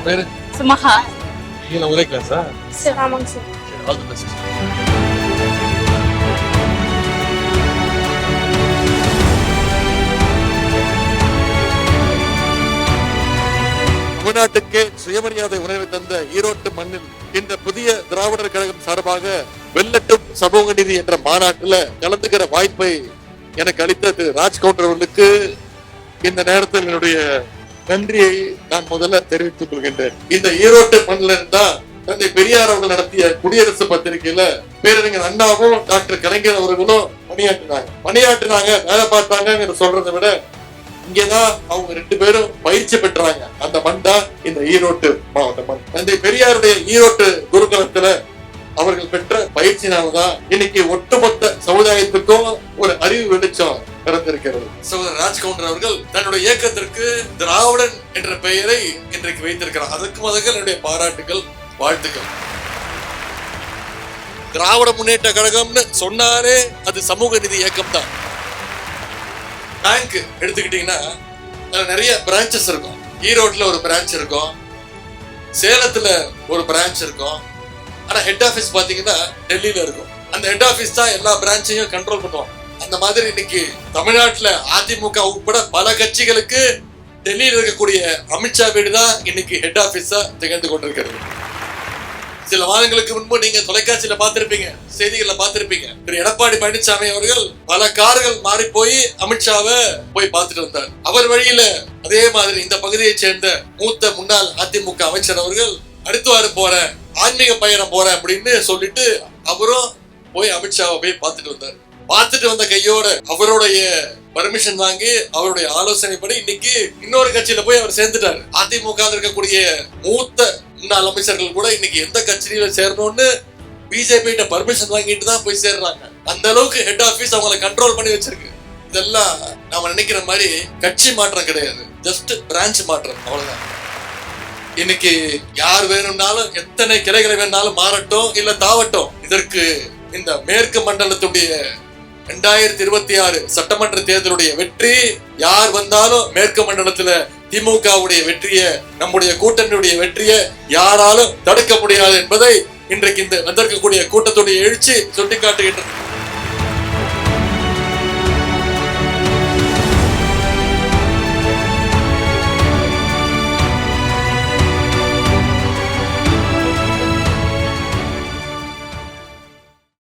பேரு சுமஹா. நீங்க ஒரே கிளாஸா? சார் ஆமாங்க சார். All the best. தமிழ்நாட்டுக்கு சுயமரியாதை உணர்வை தந்த ஈரோட்டு மண்ணில் இந்த புதிய திராவிடர் கழகம் சார்பாக வெல்லட்டும் சமூக நீதி என்ற மாநாட்டில் கலந்துக்கிற வாய்ப்பை எனக்கு அளித்த திரு ராஜ்கவுண்டர் அவர்களுக்கு இந்த நேரத்தில் என்னுடைய நன்றியை நான் முதல்ல தெரிவித்துக் கொள்கின்றேன். இந்த ஈரோட்டு மண்ணில் இருந்தா தந்தை பெரியார் அவர்கள் நடத்திய குடியரசு பத்திரிகையில பேரறிஞர் அண்ணாவும் டாக்டர் கலைஞர் அவர்களும் பணியாற்றினாங்க வேலை பார்த்தாங்க சொல்றதை விட இங்கேதான் அவங்க 2 பேரும் பயிற்சி பெற்றாங்க. அந்த மண் தான் இந்த ஈரோட்டு மாவட்ட மண். தந்தை பெரியாருடைய ஈரோட்டு குருகுலத்துல அவர்கள் பெற்ற பயிற்சினால்தான் இன்னைக்கு ஒட்டுமொத்த சமுதாயத்துக்கும் ஒரு அறிவு வெளிச்சம் பிறந்திருக்கிறது. சகோதரர் ராஜ்கவுண்டர் அவர்கள் தன்னுடைய இயக்கத்திற்கு திராவிடன் என்ற பெயரை இன்றைக்கு வைத்திருக்கிறார். அதற்கு முதல்ல என்னுடைய பாராட்டுகள், வாழ்த்துக்கள். திராவிட முன்னேற்ற கழகம்னு சொன்னாரே அது சமூக நீதி இயக்கம் தான். பேங்க் எடுத்துக்கிட்டீங்கன்னா நிறைய பிரான்சஸ் இருக்கும். ஈரோட்ல ஒரு பிரான்ச் இருக்கும், சேலத்துல ஒரு பிரான்ச் இருக்கும். ஆனா ஹெட் ஆபீஸ் பாத்தீங்கன்னா டெல்லியில இருக்கும். அந்த ஹெட் ஆபீஸ் தான் எல்லா பிரான்ச்சையும் கண்ட்ரோல் பண்ணுவாங்க. அந்த மாதிரி இன்னைக்கு தமிழ்நாட்டுல அதிமுக உட்பட பல கட்சிகளுக்கு டெல்லியில இருக்கக்கூடிய அமித்ஷா வீடு தான் இன்னைக்கு ஹெட் ஆபீஸா திகழ்ந்து கொண்டிருக்கிறது. சில மாதங்களுக்கு முன்பு நீங்க தொலைக்காட்சியில பார்த்திருப்பீங்க, செய்திகள்ல பார்த்திருப்பீங்க. திரு எடப்பாடி பழனிசாமி அவர்கள் பல கார்கள் மாறி போய் அமித்ஷாவை போய் பார்த்துட்டு வந்தார். அவர் வழியில அதே மாதிரி இந்த பகுதியை சேர்ந்த மூத்த முன்னாள் அதிமுக அமைச்சர் அவர்கள் அடுத்துவாரு போறேன், ஆன்மீக பயணம் போறேன் அப்படின்னு சொல்லிட்டு அவரும் போய் அமித்ஷாவை போய் பார்த்துட்டு வந்தார். பார்த்துட்டு வந்த கையோட அவருடைய பர்மிஷன் வாங்கி அவருடைய ஆலோசனைப்படி இன்னைக்கு இன்னொரு கட்சியில போய் அவர் சேர்ந்துட்டாரு. அதிமுக இருக்கக்கூடிய மூத்த முன்னாள் அமைச்சர்கள் கூட இன்னைக்கு எந்த கட்சியில சேரணும்னு பிஜேபி கிட்ட பர்மிஷன் வாங்கிட்டு தான் போய் சேர்றாங்க. அந்த அளவுக்கு ஹெட் ஆபீஸ் அவங்களை கண்ட்ரோல் பண்ணி வச்சிருக்கு. இதெல்லாம் நாம நினைக்கிற மாதிரி கட்சி மாற்றம் கிடையாது, ஜஸ்ட் பிரான்ச் மாற்றம், அவ்வளவுதான். இன்னைக்கு யார் வேணும்னாலும் எத்தனை கிளைகளை வேணாலும் மாறட்டும் இல்ல தாவட்டும். இதற்கு இந்த மேற்கு மண்டலத்துடைய 2026 சட்டமன்ற தேர்தலுடைய வெற்றி, யார் வந்தாலும் மேற்கு மண்டலத்துல திமுகவுடைய வெற்றியை, நம்முடைய கூட்டணியுடைய வெற்றியை யாராலும் தடுக்க முடியாது என்பதை இன்றைக்கு இந்த வந்திருக்கக்கூடிய கூட்டத்துடைய எழுச்சி சுட்டிக்காட்டுகின்றது.